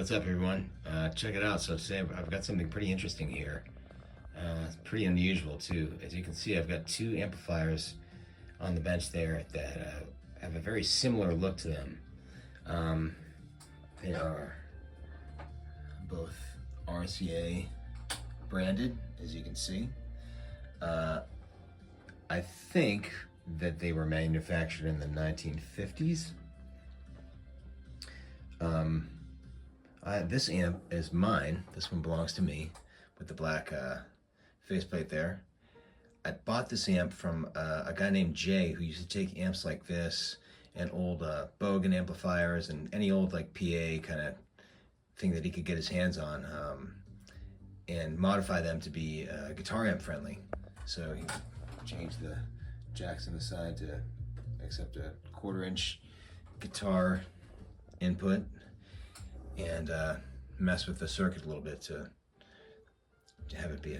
What's up, everyone? Check it out. So today I've got something pretty interesting here. It's pretty unusual too. As you can see, I've got two amplifiers on the bench there that have a very similar look to them. They are both RCA branded, as you can see. I think that they were manufactured in the 1950s. This amp is mine. This one belongs to me with the black faceplate there. I bought this amp from a guy named Jay who used to take amps like this and old Bogan amplifiers and any old like PA kind of thing that he could get his hands on and modify them to be guitar amp friendly. So he changed the jacks on the side to accept a 1/4 inch guitar input and mess with the circuit a little bit to have it be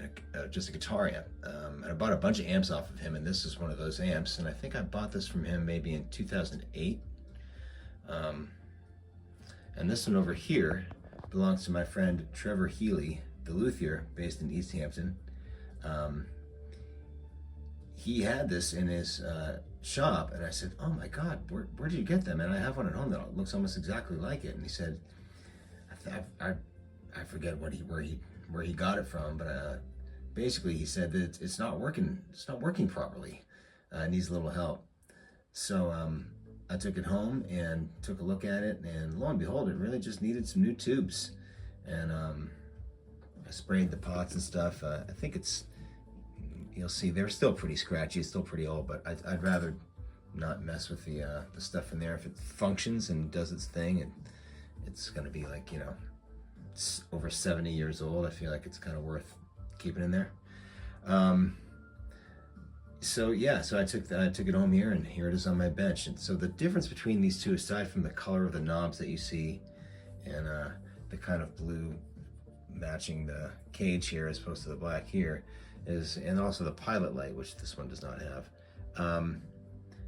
just a guitar amp. And I bought a bunch of amps off of him, and this is one of those amps. And I think I bought this from him maybe in 2008. And this one over here belongs to my friend Trevor Healy, the luthier, based in Easthampton. He had this in his shop, and I said, "Oh my God, where did you get them?" And I have one at home that looks almost exactly like it. And he said, I forget where he got it from, but basically he said that it's not working properly. It needs a little help. So I took it home and took a look at it, and lo and behold, it really just needed some new tubes. And I sprayed the pots and stuff. I think you'll see they're still pretty scratchy. It's still pretty old, but I'd rather not mess with the stuff in there. If it functions and does its thing, and it's going to be like, it's over 70 years old, I feel like it's kind of worth keeping in there. So I took it home here, and here it is on my bench. And so the difference between these two, aside from the color of the knobs that you see and the kind of blue matching the cage here as opposed to the black here, and also the pilot light, which this one does not have.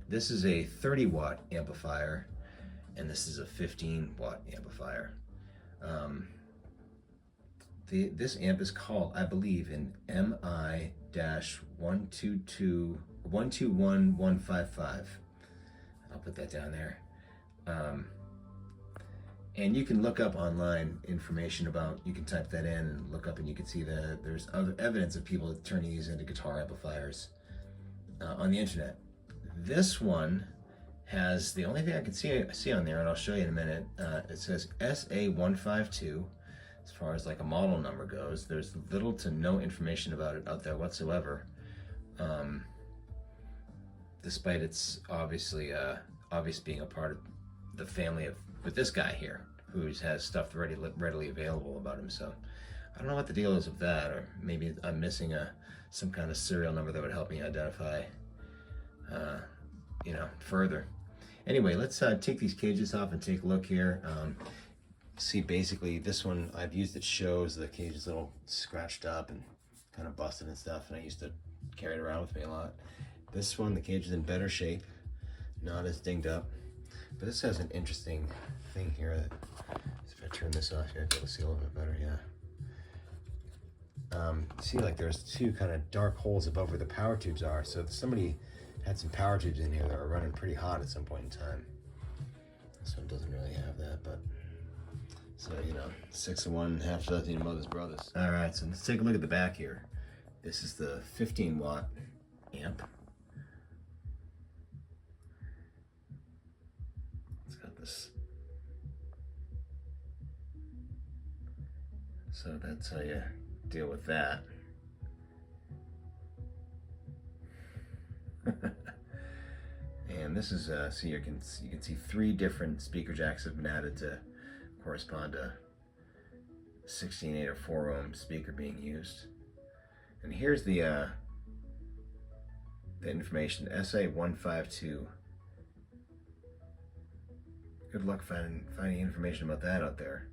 This is a 30 watt amplifier, and this is a 15 watt amplifier. This amp is called, I believe, an MI-122155. I'll put that down there. And you can look up online information about, you can type that in and look up, and you can see that there's other evidence of people turning these into guitar amplifiers on the internet. This one has, the only thing I can see on there, and I'll show you in a minute, it says SA152. As far as like a model number goes, there's little to no information about it out there whatsoever, despite its obvious being a part of the family with this guy here, who has stuff readily available about him. So I don't know what the deal is with that, or maybe I'm missing some kind of serial number that would help me identify further. Anyway, let's take these cages off and take a look here. See, basically this one, I've used at shows. The cage is a little scratched up and kind of busted and stuff, and I used to carry it around with me a lot. This one, the cage is in better shape, not as dinged up. But this has an interesting thing here that, if I turn this off here, I'll be able to see a little bit better, yeah. See, like there's two kind of dark holes above where the power tubes are. So somebody had some power tubes in here that were running pretty hot at some point in time. This one doesn't really have that, but so, 6 of one, half dozen of mother's brothers. All right, so let's take a look at the back here. This is the 15 watt amp. It's got this. So that's how you deal with that. And this is, so you can see 3 different speaker jacks have been added to correspond to 16.8 or 4 ohm speaker being used. And here's the information, SA152. Good luck finding information about that out there.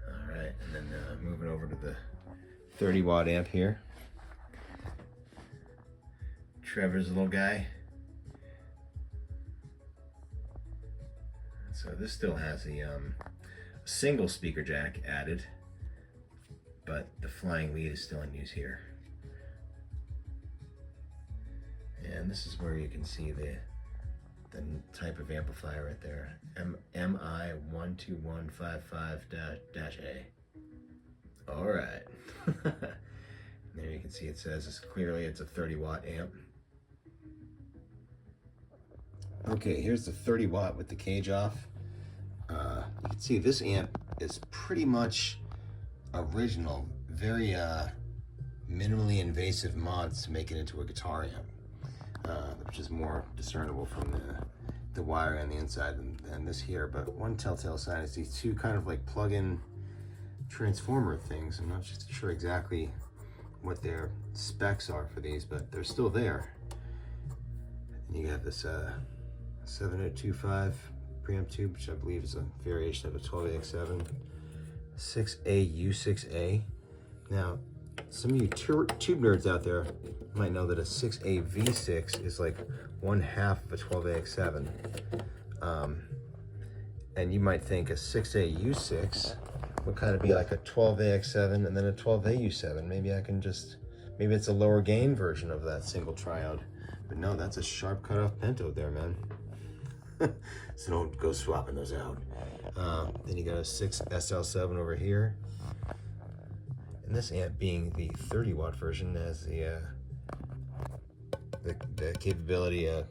All right, and then moving over to the 30 watt amp here. Trevor's little guy. So this still has a single speaker jack added, but the flying lead is still in use here. And this is where you can see the type of amplifier right there, MI12155-A. All right. There you can see it says it's clearly it's a 30-watt amp. Okay, here's the 30 watt with the cage off. You can see this amp is pretty much original, very minimally invasive mods to make it into a guitar amp, which is more discernible from the wire on the inside than this here. But one telltale sign is these two kind of like plug-in transformer things. I'm not just sure exactly what their specs are for these, but they're still there. And you have this 7025 preamp tube, which I believe is a variation of a 12AX7, 6A-U6A. Now, some of you tube nerds out there might know that a 6A-V6 is like 1/2 of a 12AX7. And you might think a 6A-U6 would kind of be like a 12AX7 and then a 12AU7. Maybe maybe it's a lower gain version of that single triode. But no, that's a sharp cutoff pento there, man. So don't go swapping those out. Then you got a 6SL7 over here. And this amp, being the 30 watt version, has the capability to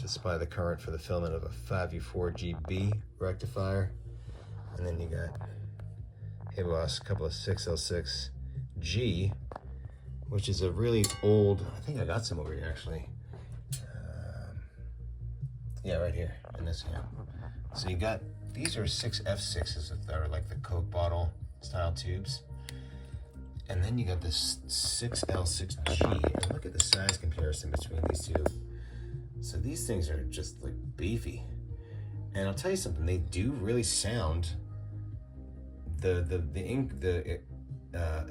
supply the current for the filament of a 5U4GB rectifier. And then you got a couple of 6L6G, which is a really old, I think I got some over here actually. Yeah, right here in this amp. So you got, these are 6F6s that are like the Coke bottle style tubes. And then you got this 6L6G, and look at the size comparison between these two. So these things are just like beefy. And I'll tell you something, they do really sound, the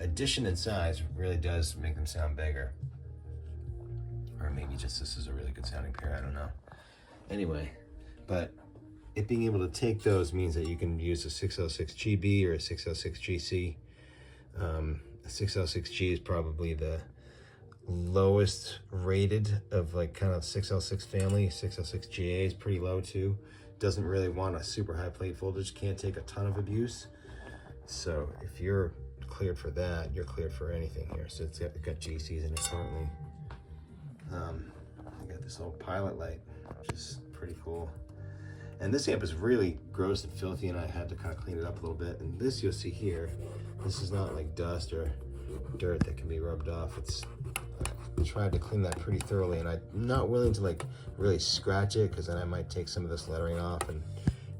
addition in size really does make them sound bigger. Or maybe just this is a really good sounding pair, I don't know. Anyway, but it being able to take those means that you can use a 6L6GB or a 6L6GC. A 6L6G is probably the lowest rated of like kind of 6L6 family. 6L6GA is pretty low too. Doesn't really want a super high plate voltage, can't take a ton of abuse. So if you're cleared for that, you're cleared for anything here. So it's got GCs in it currently. I got this old pilot light, which is pretty cool. And this amp is really gross and filthy, and I had to kind of clean it up a little bit. And this you'll see here, this is not like dust or dirt that can be rubbed off. I tried to clean that pretty thoroughly, and I'm not willing to like really scratch it, because then I might take some of this lettering off, and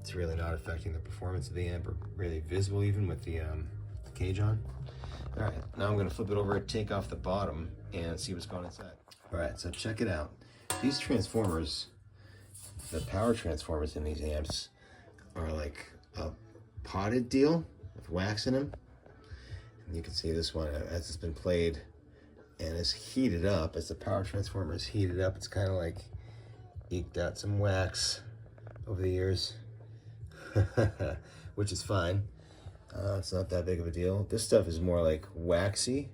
it's really not affecting the performance of the amp, or really visible even with the cage on. All right, now I'm gonna flip it over, take off the bottom, and see what's going inside. All right, so check it out. These transformers, the power transformers in these amps, are like a potted deal with wax in them. And you can see this one, as it's been played and is heated up, as the power transformer is heated up, it's kind of like eked out some wax over the years, which is fine. It's not that big of a deal. This stuff is more like waxy,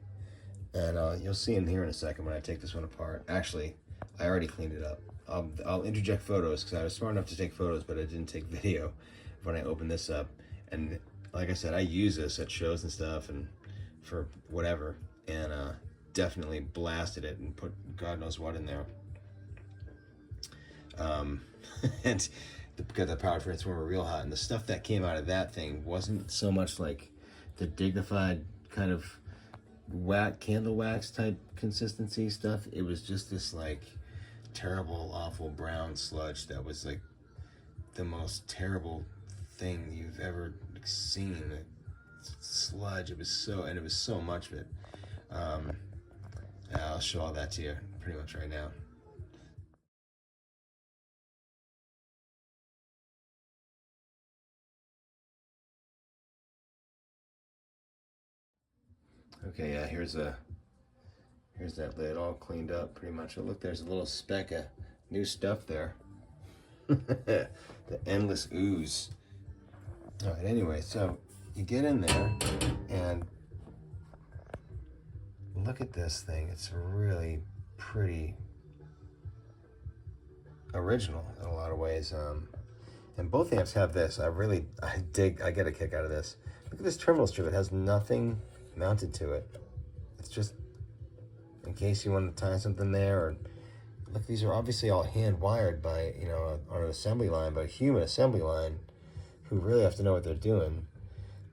and you'll see in here in a second when I take this one apart. Actually, I already cleaned it up. I'll interject photos, because I was smart enough to take photos, but I didn't take video when I opened this up. And like I said, I use this at shows and stuff and for whatever, and definitely blasted it and put God knows what in there. And got the power transformer real hot, and the stuff that came out of that thing wasn't so much like the dignified kind of candle wax type consistency stuff. It was just this like terrible, awful brown sludge that was like the most terrible thing you've ever seen. Sludge. It was so much of it. I'll show all that to you pretty much right now. Okay, yeah, here's that lid all cleaned up pretty much. Oh, look, there's a little speck of new stuff there. The endless ooze. All right, anyway, so you get in there and look at this thing. It's really pretty original in a lot of ways. And both amps have this. I get a kick out of this. Look at this terminal strip. It has nothing mounted to it. It's just in case you want to tie something there. Or look, these are obviously all hand wired by, on an assembly line, by a human assembly line who really have to know what they're doing.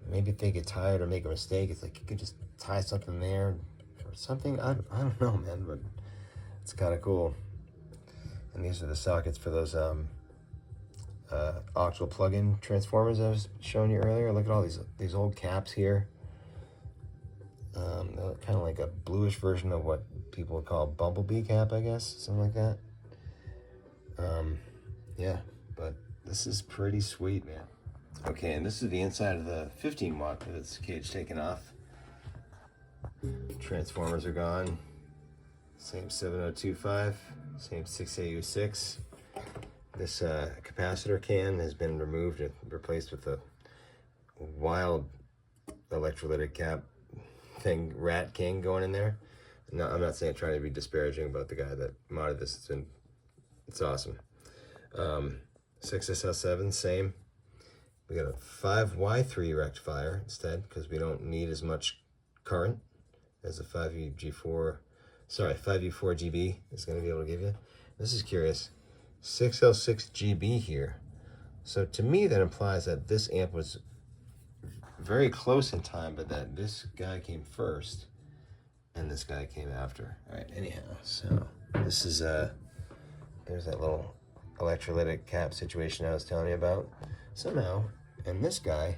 Maybe if they get tired or make a mistake, it's like you can just tie something there or something. I don't know, man, but it's kind of cool. And these are the sockets for those octal plug-in transformers I was showing you earlier. Look at all these old caps here. Kind of like a bluish version of what people would call a bumblebee cap, I guess, something like that. Yeah, but this is pretty sweet, man. Okay, and this is the inside of the 15 watt with its cage taken off. Transformers are gone. Same 7025, same 6AU6. This capacitor can has been removed and replaced with a wild electrolytic cap thing, Rat King going in there. No, I'm not saying trying to be disparaging about the guy that modded this. It's awesome. 6SL7, same. We got a 5Y3 rectifier instead because we don't need as much current as a 5U4 GB is going to be able to give you. This is curious. 6L6 GB here. So to me that implies that this amp was very close in time, but that this guy came first and this guy came after. All right, anyhow, so this is there's that little electrolytic cap situation I was telling you about. Somehow, and this thing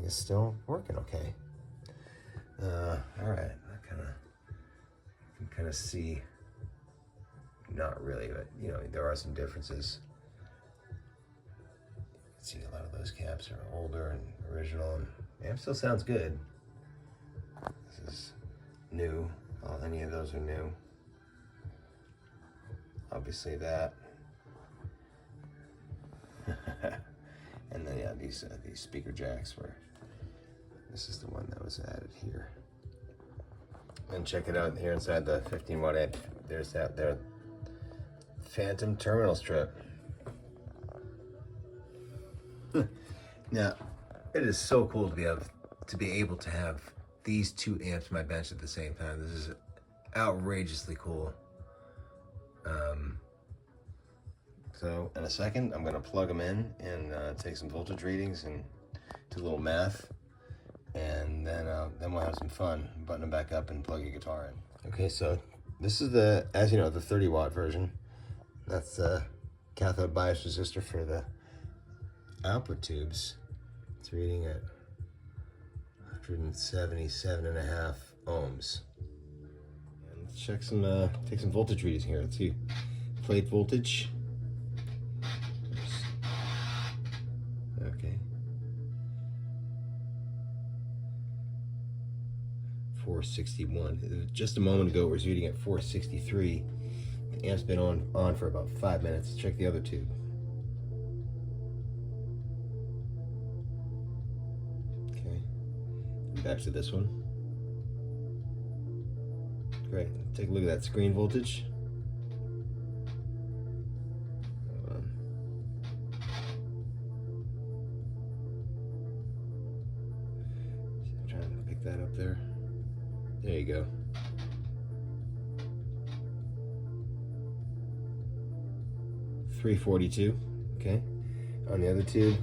is still working okay. All right, I can kind of see, not really, but there are some differences. See, a lot of those caps are older and original, and amp still sounds good. This is new. Any of those are new. Obviously that. And then yeah, these speaker jacks were. This is the one that was added here. And check it out here inside the 15 watt amp. There's that there. Phantom terminal strip. Now, it is so cool to be able to have these two amps on my bench at the same time. This is outrageously cool. So in a second, I'm gonna plug them in and take some voltage readings and do a little math, and then we'll have some fun, button them back up and plug your guitar in. Okay, so this is the, as you know, the 30 watt version. That's the cathode bias resistor for the output tubes. It's reading at 177.5 ohms. And let's check take some voltage readings here. Let's see, plate voltage. Okay. 461. Just a moment ago, it was reading at 463. The amp's been on for about 5 minutes. Check the other tube. Okay. Back to this one. Great. Take a look at that screen voltage. That up there. There you go. $342. Okay. On the other tube,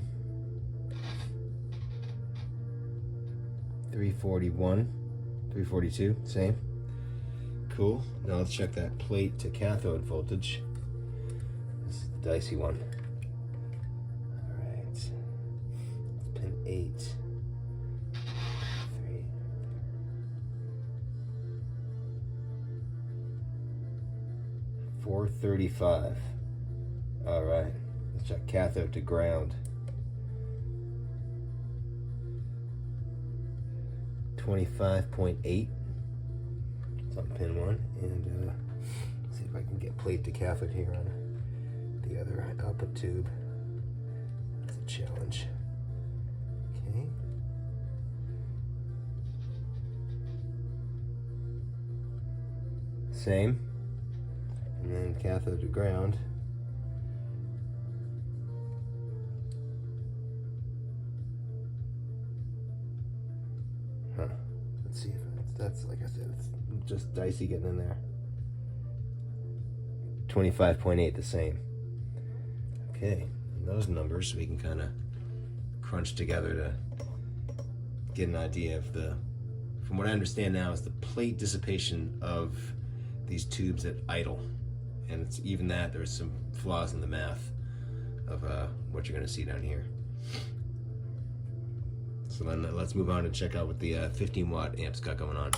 341, 342. Same. Cool. Now let's check that plate to cathode voltage. This is the dicey one. All right. It's pin 8. 435. All right, let's check cathode to ground. 25.8. It's on pin 1, and see if I can get plate to cathode here on the other output tube. That's a challenge. Same. And then cathode to ground. Huh. Let's see if that's, like I said, it's just dicey getting in there. 25.8, the same. Okay, and those numbers we can kind of crunch together to get an idea of the, from what I understand now, is the plate dissipation of these tubes at idle. And it's even that, there's some flaws in the math of what you're gonna see down here. So then let's move on and check out what the 15 watt amps got going on.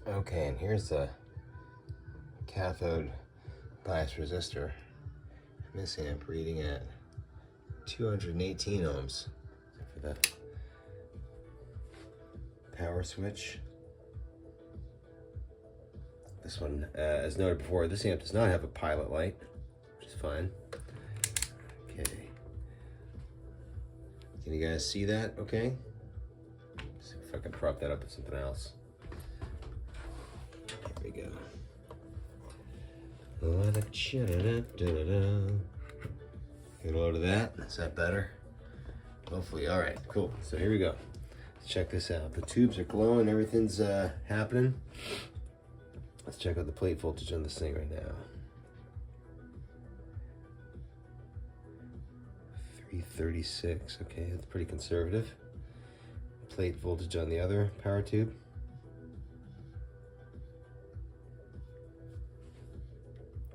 Okay, and here's the cathode bias resistor. This amp reading at 218 ohms for the power switch. This one, as noted before, this amp does not have a pilot light, which is fine. Okay. Can you guys see that okay? Let's see if I can prop that up with something else. There we go. Get a load of that. Is that better? Hopefully. All right, cool. So here we go. Let's check this out. The tubes are glowing. Everything's happening. Let's check out the plate voltage on this thing right now. 336. Okay, that's pretty conservative. Plate voltage on the other power tube.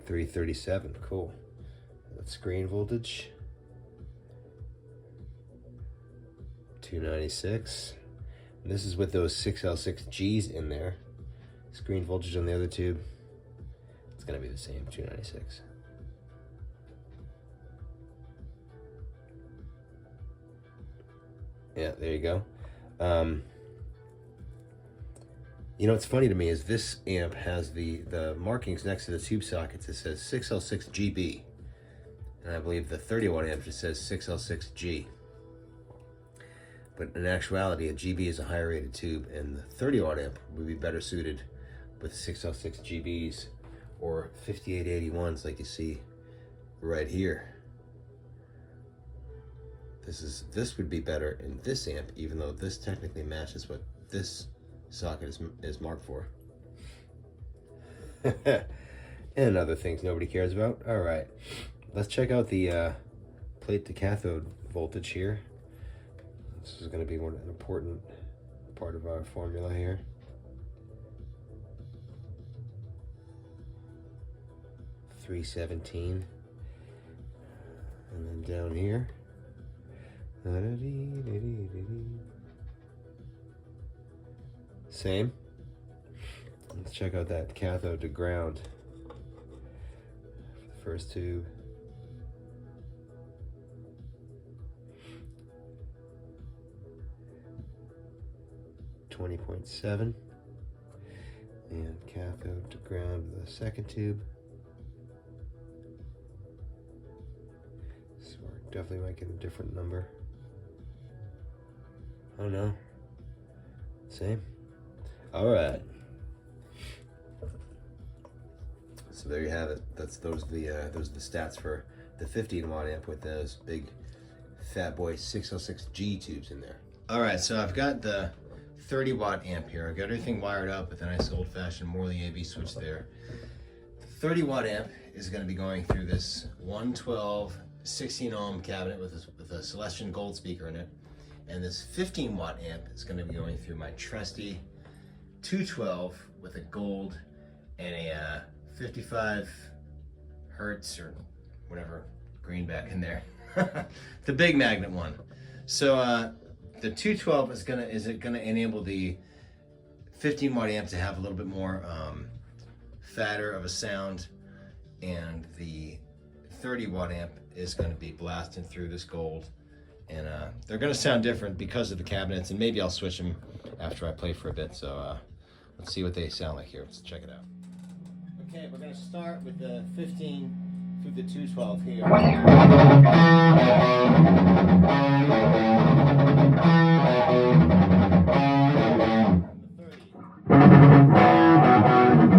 337. Cool. That's screen voltage. 296. And this is with those 6L6Gs in there. Screen voltage on the other tube. It's gonna be the same, 296. Yeah, there you go. You know what's funny to me is this amp has the markings next to the tube sockets. It says 6L6GB. And I believe the 30 watt amp just says 6L6G. But in actuality, a GB is a higher rated tube, and the 30 watt amp would be better suited with 6L6GBs or 5881s like you see right here. This would be better in this amp, even though this technically matches what this socket is marked for. And other things nobody cares about. All right, let's check out the plate to cathode voltage here. This is going to be an important part of our formula here. $317, and then down here, same. Let's check out that cathode to ground for the first tube. $20.7, and cathode to ground the second tube. So we're definitely might get a different number. Oh no, same. All right. So there you have it. Those are the stats for the 15 watt amp with those big fat boy 606G tubes in there. All right, so I've got the 30 watt amp here. I've got everything wired up with a nice old fashioned Morley AV switch there. The 30 watt amp is going to be going through this 112 16 ohm cabinet with a Celestian gold speaker in it. And this 15 watt amp is going to be going through my trusty 212 with a gold and a 55 hertz or whatever greenback in there. The big magnet one. So the 212 is gonna enable the 15 watt amp to have a little bit more fatter of a sound, and the 30 watt amp is going to be blasting through this gold, and they're going to sound different because of the cabinets, and maybe I'll switch them after I play for a bit. So let's see what they sound like here. Let's check it out. Okay, we're going to start with the 15 through the 212 here. The 30.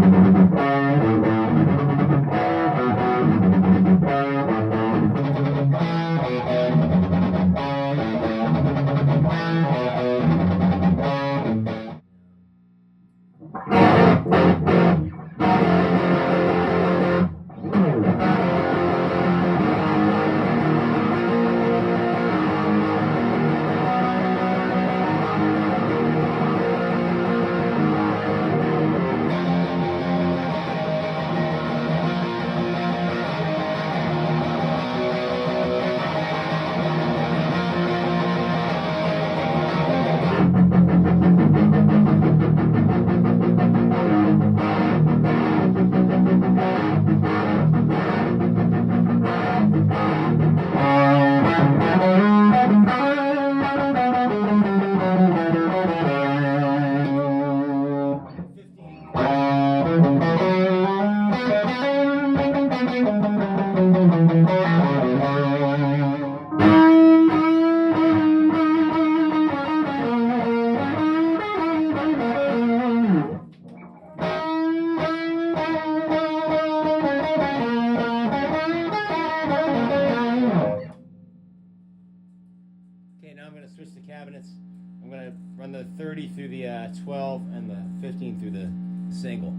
I'm gonna run the 30 through the 12 and the 15 through the single.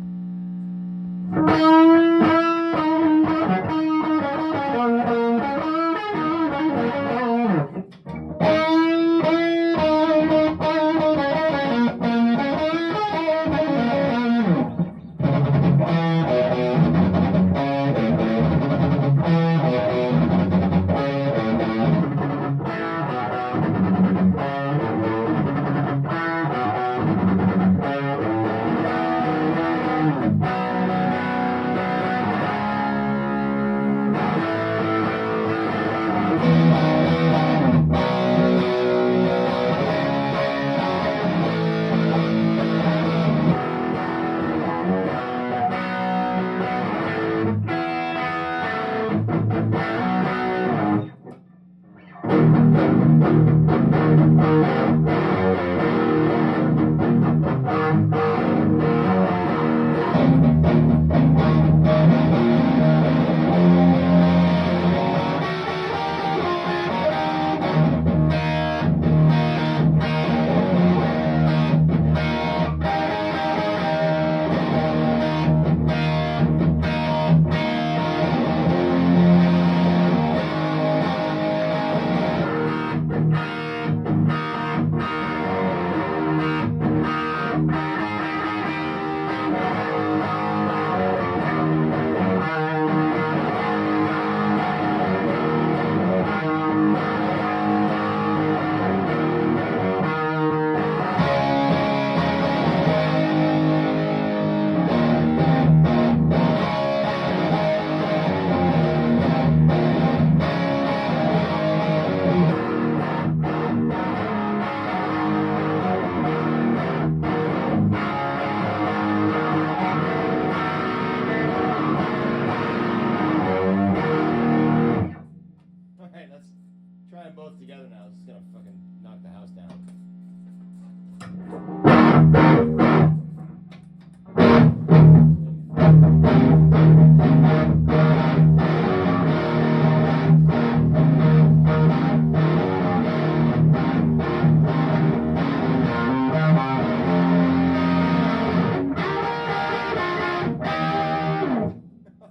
Try them both together now. This is gonna fucking knock the house down.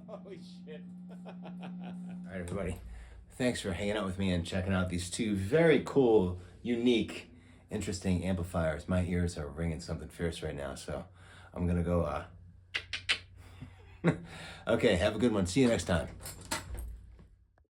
Holy shit. All right, everybody. Thanks for hanging out with me and checking out these two very cool, unique, interesting amplifiers. My ears are ringing something fierce right now, so I'm gonna go, okay, have a good one. See you next time.